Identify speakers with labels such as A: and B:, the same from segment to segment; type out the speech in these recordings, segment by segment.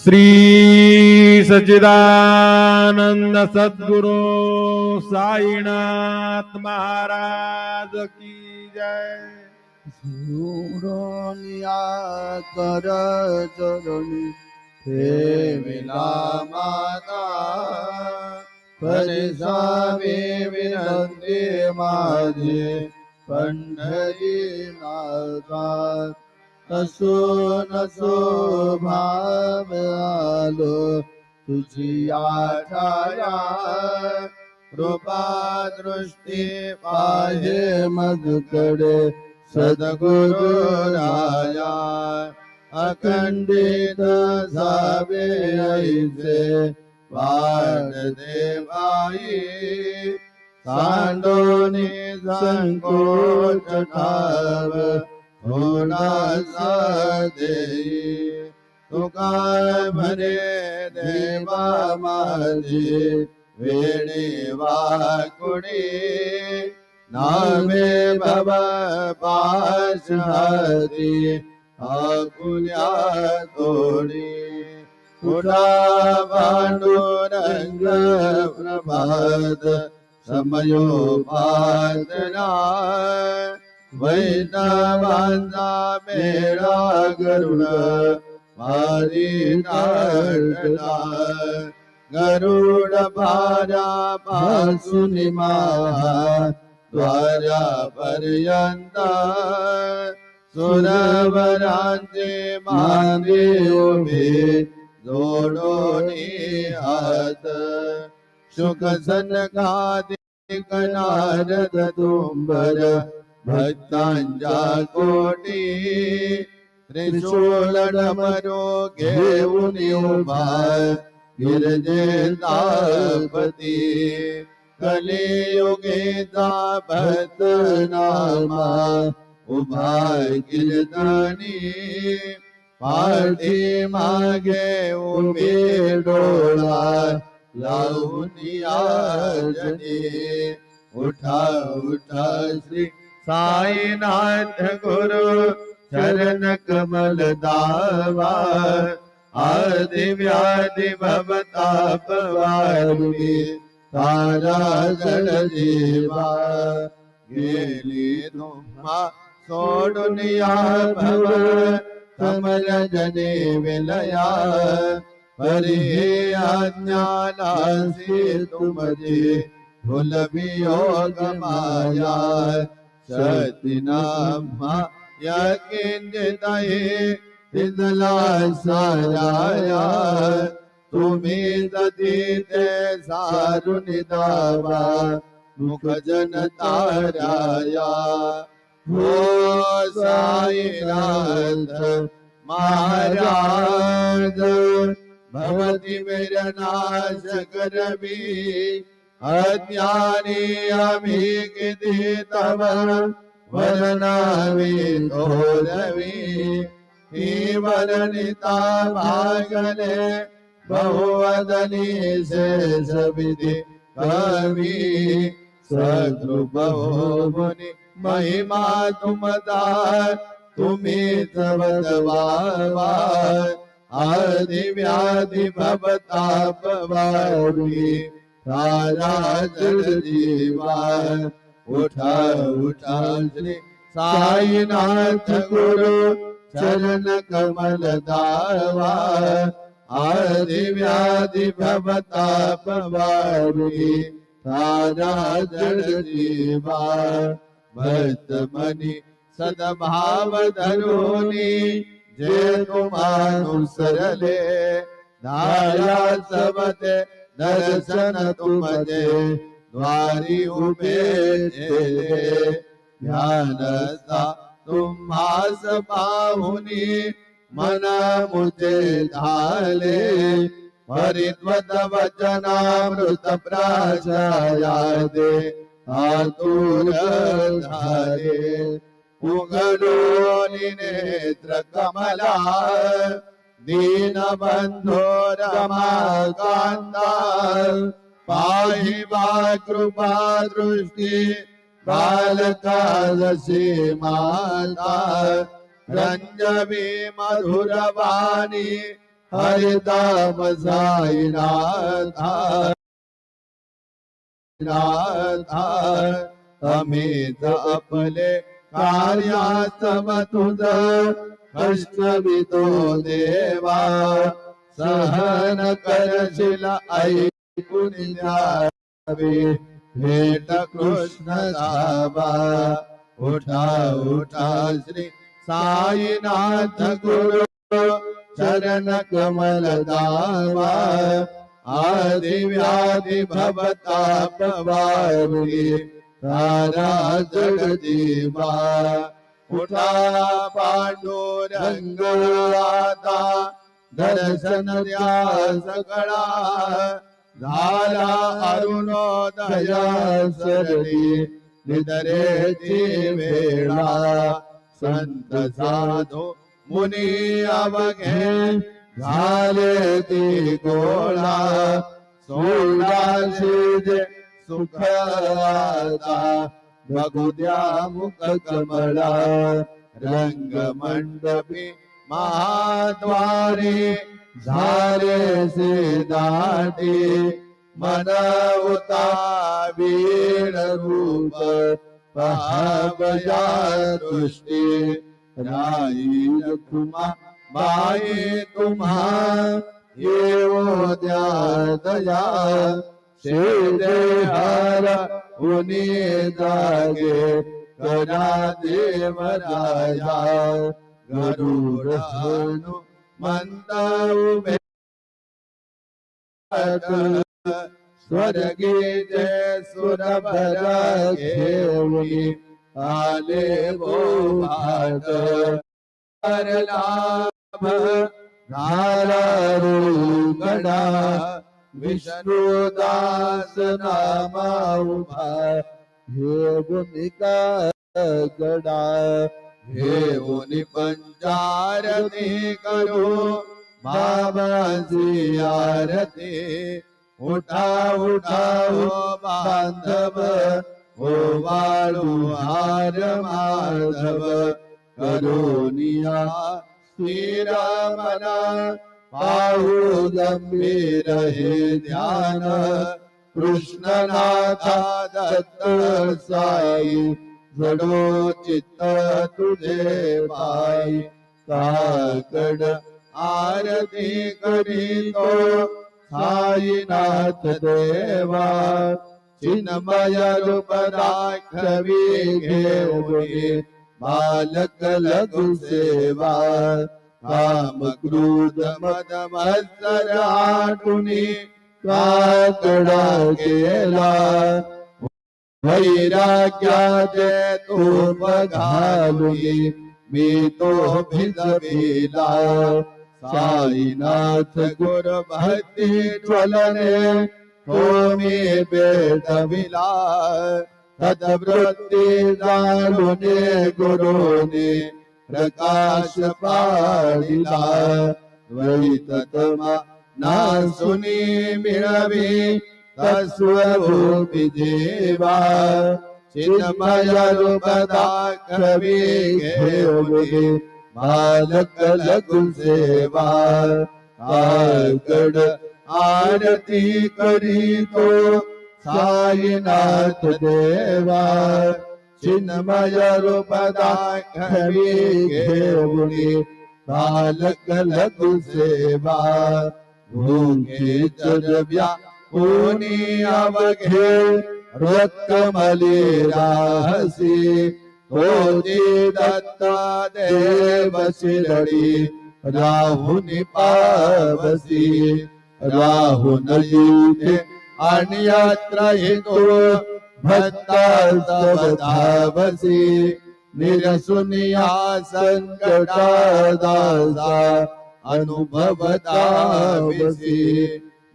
A: श्री सच्चिदानंद सद्गुरु साईनाथ महाराज की जय।
B: सूरोनिया कर चरणी ठेविला माता परिसावी विनंती माझी पंढरीनाथा नसो नसो भाव आलो तुझी आठाया कृपा दृष्टी पाहे मजकडे सद्गुरु राया अखंडित जावे ऐसे वाट देवाई सांडोनी संकोच ठाव होणासा देई तुका म्हणे देवा माझी वेणी वाकुडी नामे भव पाशहारी आकुल्या तोडी कुठा पांडुरंग प्रभात समयोपासना वैष्णवांचा मेळा गरुड वारी नाटला गरुड भारा पासून द्वारा पर्यंत सुरवरांचे मागे उभे जोडोनी हात शुक सनकादिक नारद तुंबर भक्तांच्या कोटी त्रिशूल डमरू घेऊन उभा गिरजेतापती कलियुगेचा भक्त नामा उभा कीर्तनी पाठी मागे उभे डोळा लावून याजनी उठा उठा श्री साईनाथ गुरु चरण कमल दावा आदि व्याधि भवताप वारुणी तारा जल जीवा गेली तुम्हा सोडून या भव कमल जने विलया परी अज्ञानासी तुमजे भूलवियोग माया सतीनामा यकिंचितहि तिजला साराया तुम्ही दतीते सारुण दावा मुख जन ताराया हो साईनाथ महाराज भवती मेरा नाश करवी अज्ञानी आम्ही किती तव वर्णावी थोरवी ही वर्णिता भागले बहुवदनी शेष विधि कवी सकृप मुनि महिमा तुमदार तुम्ही तवदवावा आदि व्याधि भवताप वारुणी तारा जल जीवा उठा उठा श्री साईनाथ गुरु चरण कमल दावा आदि व्याधि भवताप वारुणी तारा जल जीवा भक्त मनी सद्भाव धरुनी जे तुम्हानुसरले धाया सबते दर्शन तुमजे द्वारी उभे ध्यानसा तुम्हास पाहुनी मन मुझे झाले परित्वत वचनामृत प्राशया दे आतुर झाले उघडोनी नेत्र कमला दीनबंधो रमाकांता पाहि वा कृपा दृष्टी बालकादशी माता रंजवी मधुरवाणी हरिधाम साईनाथा अमित आपले कार्यास्तव तुझ कष्टवितो देवा सहन करशील ऐकून द्यावे भेट कृष्ण दाबा उठा उठा श्री साईनाथ गुरु चरण कमल दावा आदि व्याधि भवताप वारुणी तारा जगदीवा उठा पांडुरंग आता दर्शन द्या सगळा झाला अरुणोदया सरणी निद्रेची वेळा संत साधू मुनी अवघे झाले ती गोळा सोडाशी जे सुख आता बघू द्या मुख कमळा रंग मंडपी महाद्वारे झाले से दाटी मन उता वीर रूप पहावया दृष्टी राई तुम्हा बाई तुम्हा येवो द्या दया शेदे हर उनी जागे करा देवराया गरुड हनु मंत उभे स्वर्गी जय सुरभर घेऊनी आले वो भाग लाभ नारायणगणा विष्णुदास नामा उभा हे भूमिका गडा हे उनि पंचारती करो बाबाजी आरती उठा उठा हो बांधव ओ वाळू हार माधव करुनिया श्रीरामना पाहू गंभीर हे ध्यान कृष्णनाथा दत्त साई जडो चित्त तुझे पाई काकड आरती करीतो साईनाथ देवा चिन्मय रूप दाखवी घेऊनी बालक लघु सेवा काम क्रोध मद मत्सर आटुनी काकडा केला वैराग्याचे तूप घालुनी मी तो भिजविला साईनाथ गुर भक्ती ज्वलने तो मी पेटविला तद्वृत्ती जाणुने गुरुने प्रकाश पाडिला द्वैततमा नासुनी मिळवी तस्वरूपी देवा चिन्मय रूप दाखवी घेऊनी बालक लघु सेवा काकड आरती करीतो साईनाथ देवा चिन्मय रूप दाखवी घेऊनी बालक लघु सेवा भूखे चरव्या पुनी अवघे रत्कमली राहसी होती दत्ता देव शिरडी राहुनी पावसी राहुन युते अन्यत्र हितो भक्ता तव धावसी निरसुनिया संकटा दासा अनुभवतावसी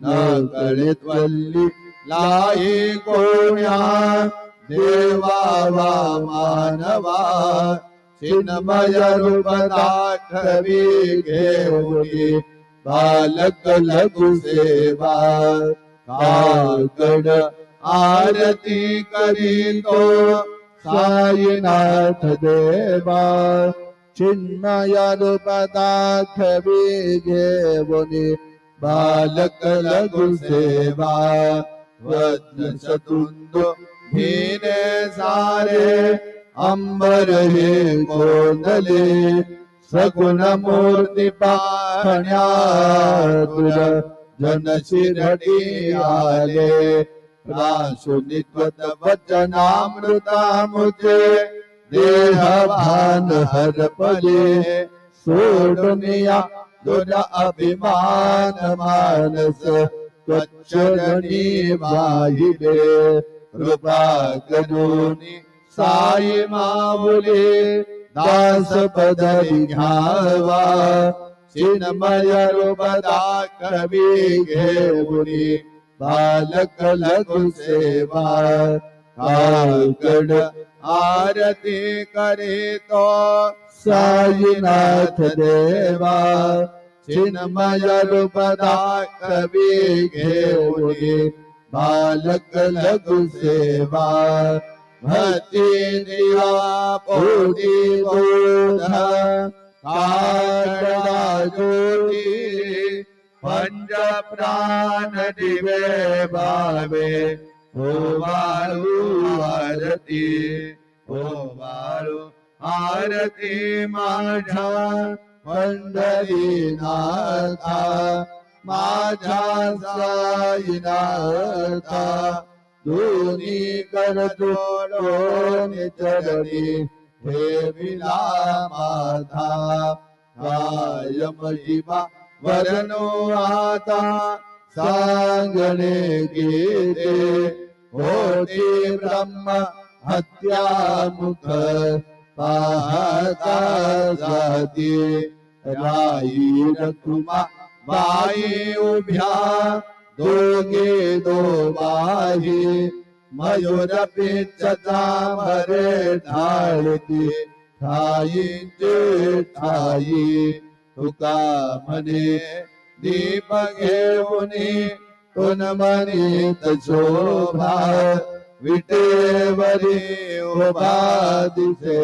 B: न कळित वल्ली लाई कोण्या देवा वा मानवा चिन्मय रूप दाखवी घेऊनी बालक लघु सेवा काकड आरती करीतो साईनाथ देवा चिन्मय रूप दाखवी घेऊनी बालक लघु सेवा वज्र चतुंड भीने सारे अंबर हे कोंदले सगुण मूर्ती पाहण्या तुझ जन शिरडी आले राशुनित्वत वचनामृतामुचे देह भान हरपले सोडुनिया दुर अभिमान मानस कच्चरणी वाहिले कृपा करुणी साई माऊली दास पदरी घ्यावा चिन्मय रूप दाखवी घेऊनी बालक लघु सेवा काकड आरती करीतो साईनाथ देवा चिन्मय रूप दाखवी घेऊनी बालक लघु सेवा भक्ति दिवा पोटी बोध काकड़ा ज्योति पंच प्राण दिवे भावे ओवाळू आरती ओवाळू आरती माझा पंढरीनाथा माझा साईनाथा दोन्ही कर जोडून चरणी हे विला माथा कायम जीवा वरनो आता सांगणे गीते होती ब्रह्म हत्या मुख पाहता जाती राई रखुमा बाई उभ्या दोघे दो बाही मयूर पिचचा भरे ढाळती ठाईचे ठाई तुका म्हणे दीप घेऊनी तुन म्हणीत शोभा विटेवरी उभा दिसे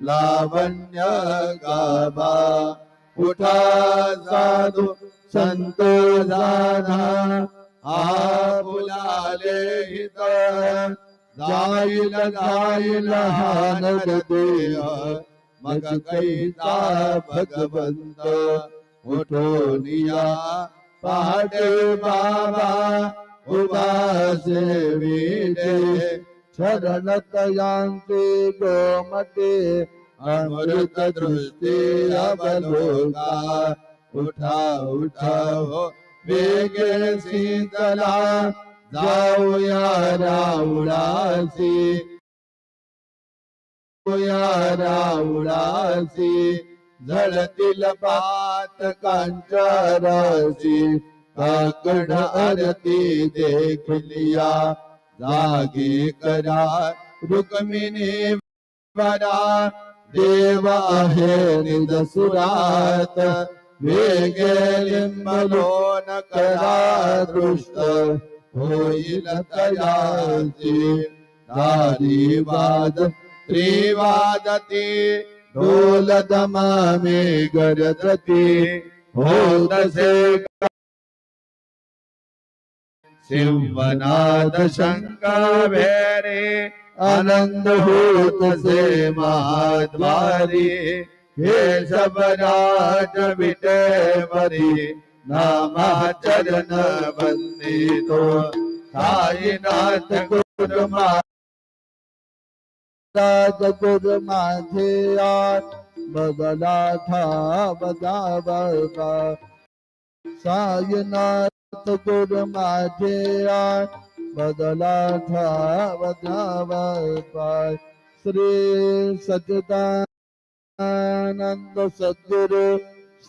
B: लावण्य गाभा उठा साधू संतो जाना आपुलाले हित जाईल जाईल हानद देह मग कैसा भगवंत उठोनिया पहाटे बाबा उभा सेविते शरणतयांते गोमते अमृत दृष्टी अवलोका उठा उठा हो वेगे शीतला जाऊया राउडासी राउडासी झळतील पात कांचारासी काकड आरती देखलिया जागे करा रुक्मिणी वरा देव आहे निदसुरात वेगे लिंबलोन करा दृष्ट होईल तयासी दारी वाद त्रिवादती ढोल दमामे गरजती होतसे शिवनाद शंका भेरे आनंद होतसे महाद्वारी हे सबराज विटेवरी नामाचरण वंदितो साईनाथ गुरु महाराज गुरु माझे बदला था बजावा साईनाथ गुरु माझे बदला था बजावा श्री सच्चिदानंद सद्गुरु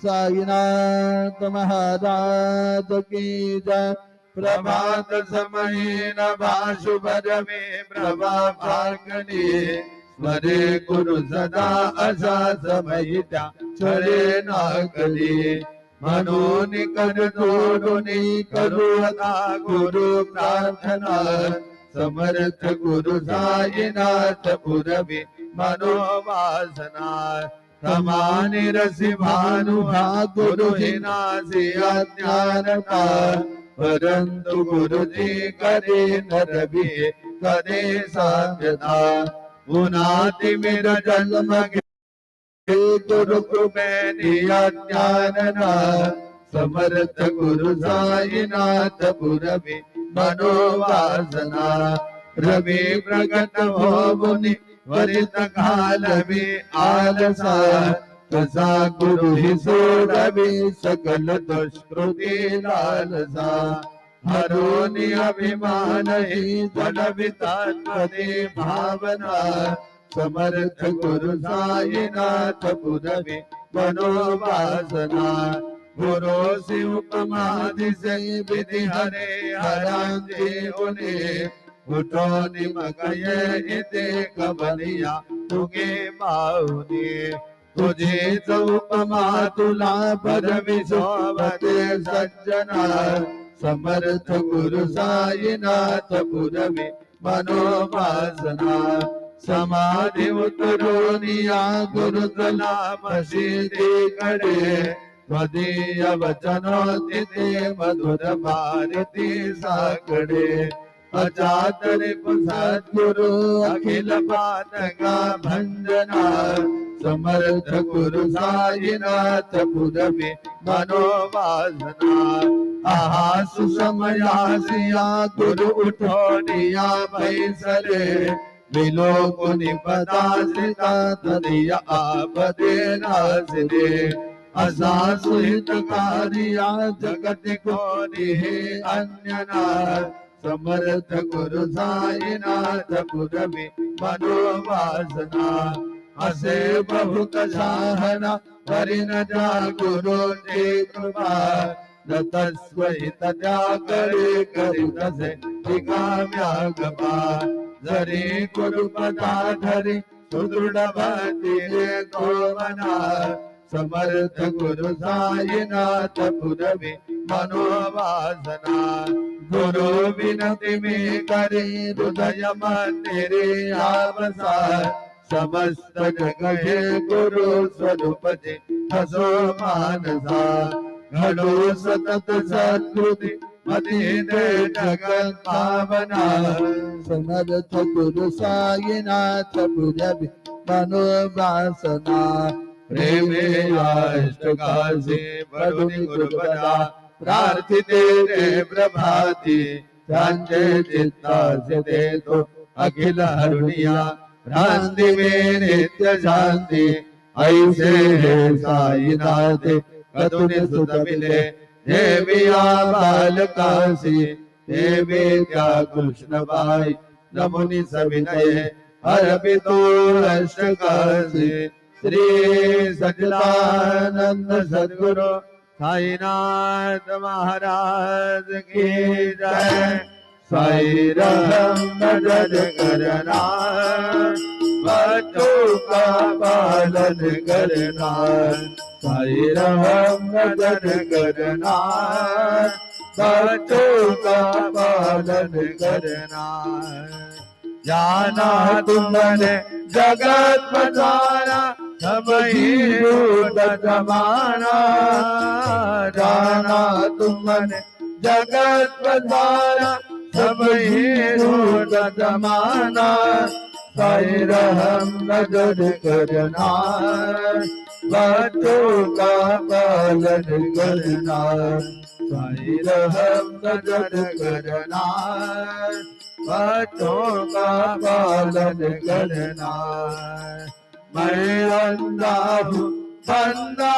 B: साईनाथ महाराज की जय। प्रभात समय नभा शुभ रवे प्रभा फाल्गुनी स्मरे गुरु सदा असा समय त्या छळे नागली म्हणून कर जोडुनी करू आता गुरु प्रार्थना समर्थ गुरु साईनाथ पुरवी मनोवासना समानि रसि भानुहा गुरु ही नासी अज्ञानता परंतु गुरु जी करे नर भी कदे साध्यता उनाति मेरा जन्म गुरु कृपेनि अज्ञानना समर्थ गुरु साईनाथ पुरवी मनोवासना रवि प्रगट हो मुनि वरित काल में आलसा कसा गुरु ही सोडवी सकल दुष्कृति लालसा हरोनि अभिमान ही जडवितात्मने भावना समर्थ गुरु साईनाथ पुरवी मनोवासना गुरु शिव उपमादि से विधि हरे हरांजे उन्हें उठो निमगये इते कबलिया तुगे बाहुने तुझे तो उपमा तुला पर विशोभते सज्जना समर्थ गुरु साईनाथ पुरवी मनोवासना समाधि उतरोनिया गुरु तला मशीदे करे त्वदीय वचनोदिते मधुर भारती साकड़े अजातर सद्गुरु अखिल पातका भंजना समर्थ गुरु साईनाथ पुरवी मनोवासना आहा सुसमयासिया गुरु उठोनिया पैसरे मिलो मुनि पदासिता तदिया आपदे नासिदे असा सुहित कारिया जगत को निहे अन्यना समर्थ गुरु साईनाथ पुरवी मनोवासना असे बहुत साहना परिन जा गुरु जी कृपा दत्तस्वहित त्या करे करित से दिखाम्यागपा जरी गुरु पदा धरी सुदृढ़ भक्ति गोवना समर्थ गुरु साईनाथ पुरवी मनोवासना गुरु विनति में करे हृदय मंदिरे आवसा समस्त जगहे गुरु स्वरूप जी हसो मानसा घड़ो सतत सत्कृति मति दे जगत पावना समर्थ गुरु साईनाथ पुरवी मनोवासना प्रेमे अष्टकाशी बड़ुनि गुरुपदा प्रार्थिते रे प्रभाती सांचे चित्तासे दे तो अखिल हरुनिया भ्रांति में नित्य शांति ऐसे है साईनाथ कतुनि सुत मिले देविया बाल काशी देवी क्या कृष्ण भाई नमुनि सविनय अर्पितो अष्टकाशी श्री सच्चिदानंद सद्गुरु साईनाथ महाराज की जय। साई रहम मदद करना बच्चों का पालन करना साई रहम मदद करना बच्चों का पालन करना जाना तुमने जगत पधारा सब ही रूप जमाना जाना तुमने जगत पधारा सब ही रूप जमाना साई रहम नजर करना बच्चों का पालन करना साई रहम नजर करना बच्चों का पालन करना मैं अंधा हूँ बंदा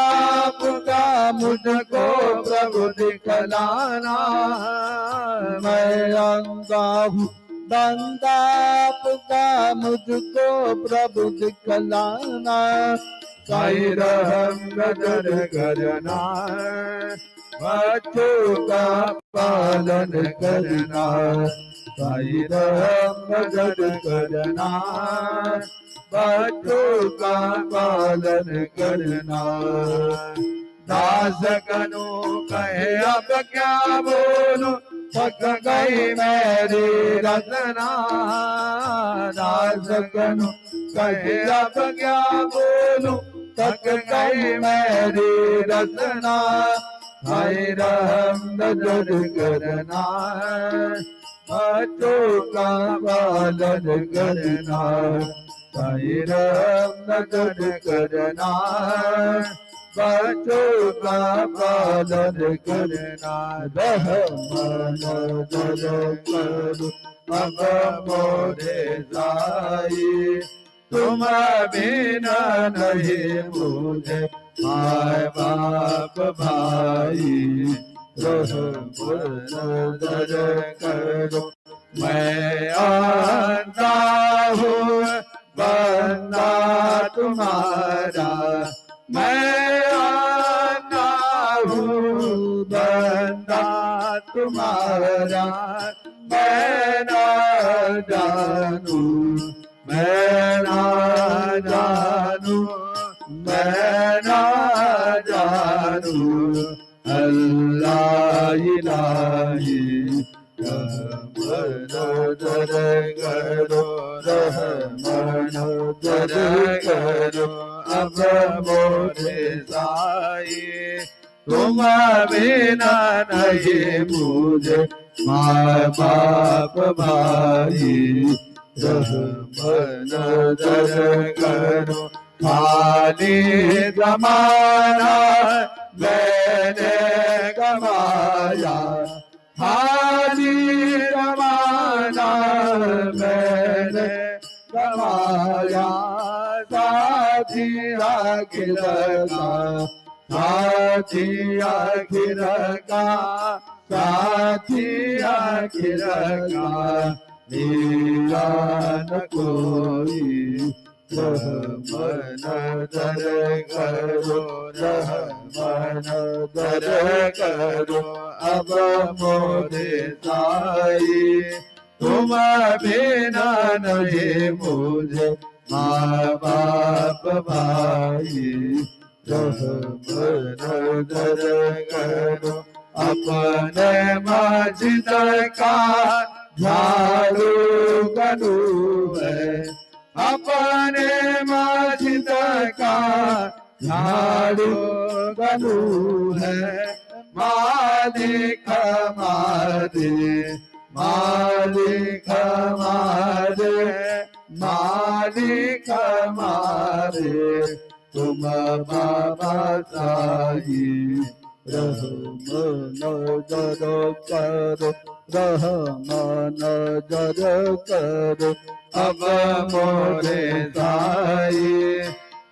B: पुका मुझको प्रभु दिखलाना मैं अंधा हूँ बंदा पुका मुझको प्रभु दिखलाना साई रहम नजर करना बच्चों का पालन करना साई रहम नजर करना बच्चों का पालन करना दास कनु कहे अब क्या बोलूं थक गई मेरी रचना दास कनु कहे अब क्या बोलूं थक गई मेरी रचना, हाय रहम नजर करना, बच्चों का पालन करना, हाय रहम नजर करना, बच्चों का पालन करना, रहम नजर करो अब मोरे साई, तुम बिना नहीं मुझे माय बाप भाई, नजर करो मैं आता हूँ बंदा तुम्हारा, मैं आता हूँ बंदा तुम्हारा, मैं ना जानू, मैं ना जानू, मैं ना जानू, अल्लाह इलाही नजर करो, रहमन नजर करो अब मोरे साई, तुम बिना नहीं मुझे माँ बाप भाई, रहमन नजर करो, खाली जमाना मैंने कमाया, खाली जमाना मैंने कमाया, साथी आखिर का, साथी आखिर का, साथी आखिर का, मेरा न कोई, रहमन नजर करो, रहमन नजर करो अब मोरे साई, तुम बिना नहीं मुझे माँ बाप भाई, रहमन नजर करो अपने मस्जिद का झाड़ू करूँ है, अपने मस्जिद का झाड़ू करूँ है, मालिक हमारे, मालिक हमारे, मालिक हमारे, तुम बाबा साई, रहमन नजर करो, रहमन नजर करो अब मोरे साई,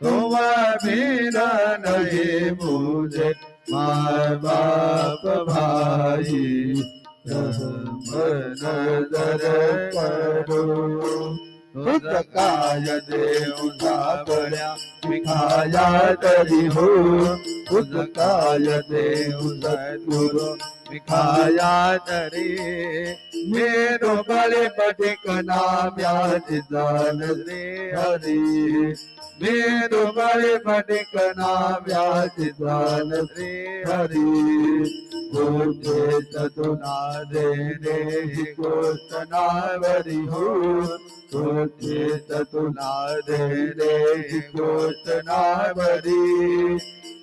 B: तुम बिना नहीं मुझे माँ बाप भाई, रहमन नजर करो, बुद्ध काय देव साबड्या मिखाया तरी हो, बुद्ध काय देव सद्गुरु मिखाया तरी, मेरो बड़े बड़े कना व्याज दान श्री हरि, मेरो बड़े बड़े कना व्याज दान श्री हरि, मुझे सतुना दे रे गोस्तनावरी हो, मुझे सतुना दे रे गोस्तनावरी,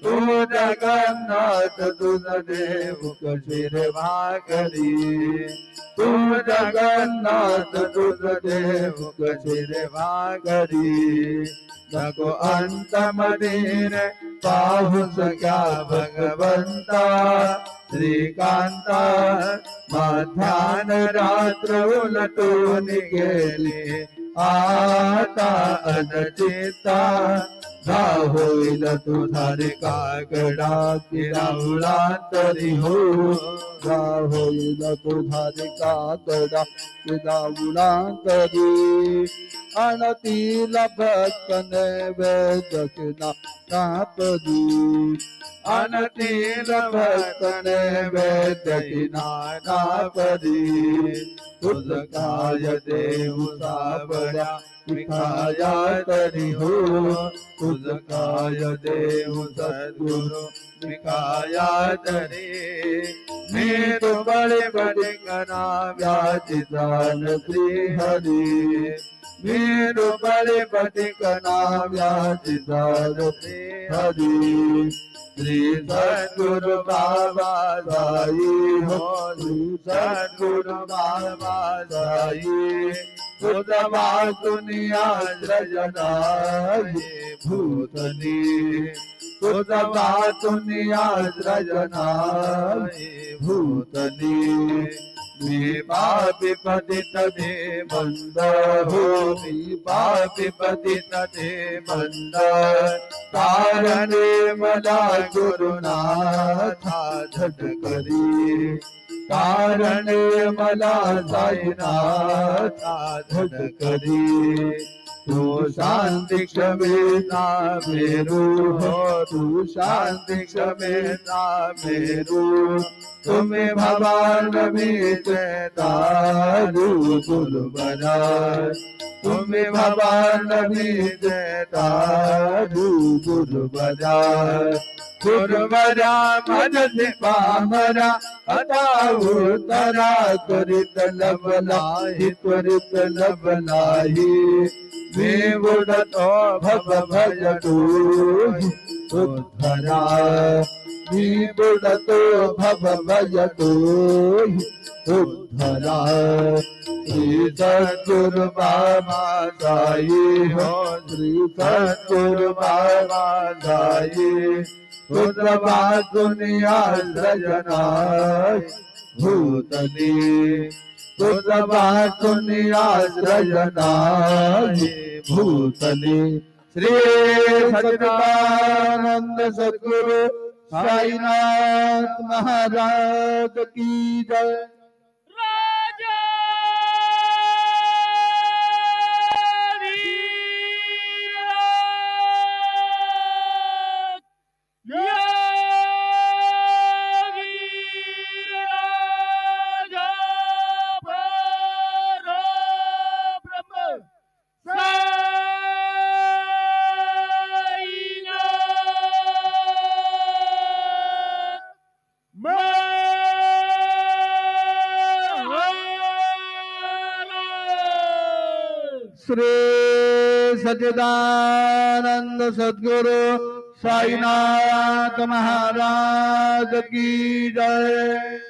B: तू जगन्नाथ तुझ देव कशिर भागरी, तू जगन्नाथ तुझ देव कशिर भागरी, जगो अंत मदीर पाहु सका भगवंता, श्रीकांता मध्यान रात्र उलटून गेले, आता अनचिता जा होईल तुझा रे काकडा किराउलांतरी हो, जा होईल तुझा रे काकडा किराउलांतरी, अनतील भक्तन वेदकिना नापदी, अनतील भक्तन वेदकिना नापदी, तुझ काय देव साबड्या मिखाया तरी हो, तुझ काय देव सद्गुरु मिखाया तरी, मेरो बड़े बड़े कना व्याज दान श्री हरि, मीरू बड़े पटिकना व्याधि धरते हरि श्री सद्गुरु बाबा साई हो श्री सद्गुरु बाबा साई सुदमा दुनिया सृजनाये भूतली सुदमा दुनिया सृजनाये भूतली पापी पतित दे बंद हो पापी पतित दे बंद कारणे मला गुरुनाथा झटकरी कारणे मला साईनाथा झटकरी तू शांति क्षमेता मेरू हो तू शांति क्षमेता मेरू तुम्हें भगवान में तारू गुरु बना तुम्हें भगवान में तारू गुरु बना गुरु बना मन से पामरा अदाऊ तरा त्वरित लबलाई त्वरित लबलाई वे बुढ़तो भव भजतु उद्धरा बुढ़तो भव भजतु उद्धरा श्री सद्गुरु बाबा साई हो श्री सद्गुरु बाबा साई सुदमा दुनिया सृजनाय भूतली सुदमा दुनिया सृजनाय भूतली श्री सच्चिदानंद सद्गुरु साईनाथ महाराज की जय। श्री सच्चिदानंद सद्गुरु साईनाथ महाराज की जय।